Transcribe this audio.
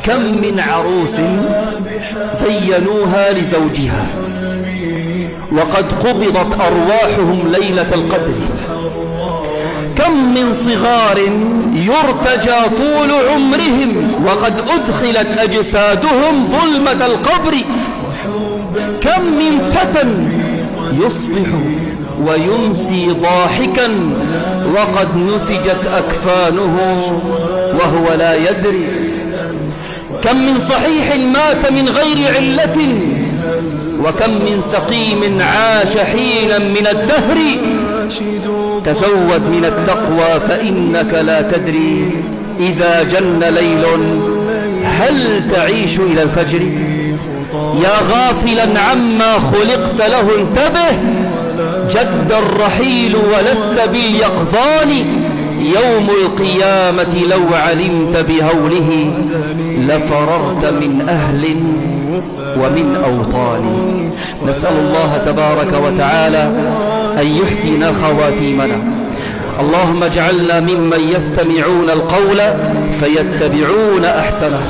كم من عروس زينوها لزوجها وقد قبضت أرواحهم ليلة القدر. كم من صغار يرتجى طول عمرهم وقد أدخلت أجسادهم ظلمة القبر. كم من فتى يصبح ويمسي ضاحكا وقد نسجت أكفانه وهو لا يدري. كم من صحيح مات من غير علة وكم من سقيم عاش حينا من الدهر. تزود من التقوى فإنك لا تدري إذا جن ليل هل تعيش إلى الفجر. يا غافلا عما خلقت له انتبه، جد الرحيل ولست باليقظان. يوم القيامة لو علمت بهوله لفررت من أهل ومن أوطان. نسأل الله تبارك وتعالى أن يحسن خواتيمنا. اللهم اجعلنا ممن يستمعون القول فيتبعون أحسنه.